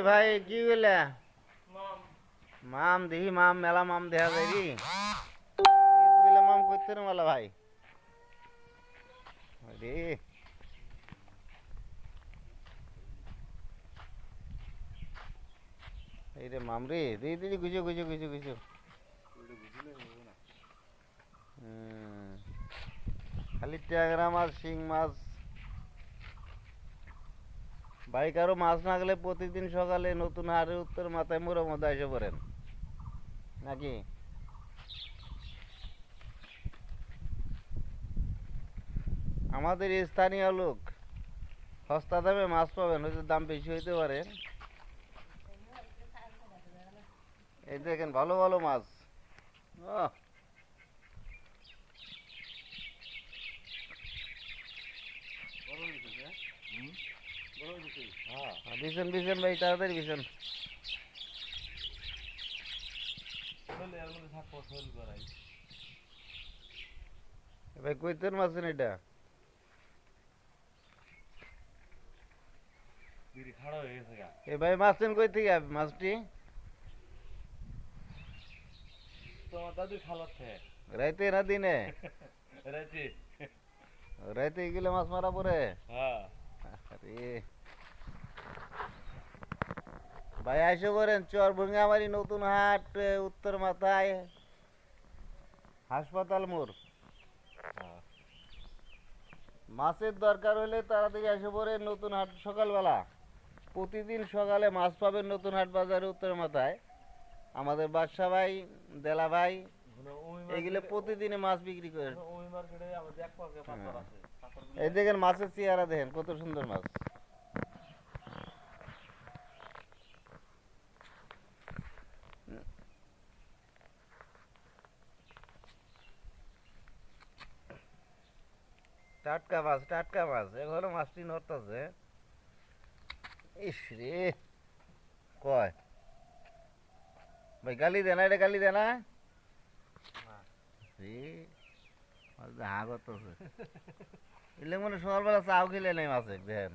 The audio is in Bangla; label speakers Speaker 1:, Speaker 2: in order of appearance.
Speaker 1: ভাই কি বলে মাম দেখি মাম মেলা মাম দেখা যায় রে মাম করতে রে মেলা ভাই রে এই রে মাম রে দিদি দিদি গুজো গুজো গুজো গুজো খালি ট্যাংরা মাছ শিং মাছ ভাই কারো মাছ না গেলে প্রতিদিন সকালে নতুন হাটের উত্তর মাথায় মোড়ের মধ্যে এসে পড়েন নাকি আমাদের স্থানীয় লোক সস্তা দামে মাছ পাবেন হয়তো দাম বেশি হইতে পারে এই দেখেন ভালো ভালো মাছ বিছেন বিছেন ভাই তাড়াতাড়ি বিছেন ভাই কইতেন মাছেন এটা এ ভাই মাছেন কই থেকে মাছটি রাইতে না দিনে রাইতে গেলে মাছ মারা পড়ে ভাই আইসো করেন চর ভুঙ্গামারি নতুন হাট উত্তর মাথায় হাসপাতাল মোড় মাছের দরকার হলে তাড়াতাড়ি এসে পড়ে নতুন হাট সকালবেলা প্রতিদিন সকালে মাছ পাবেন নতুন হাট বাজারে উত্তর মাথায় আমাদের বাদশা ভাই দেলা ভাই এগুলো প্রতিদিনে মাছ বিক্রি করে এই দেখেন মাছের চেহারা দেখেন কত সুন্দর মাছ টাটকা মাছ এখনো মাছটি নড়তেছে ইস রে কয় ভাই গালি দেনা এটা গালি দেনা হা করতেছে এলে মনে সকালবেলা চাও খেলে নেই মাছে দেখেন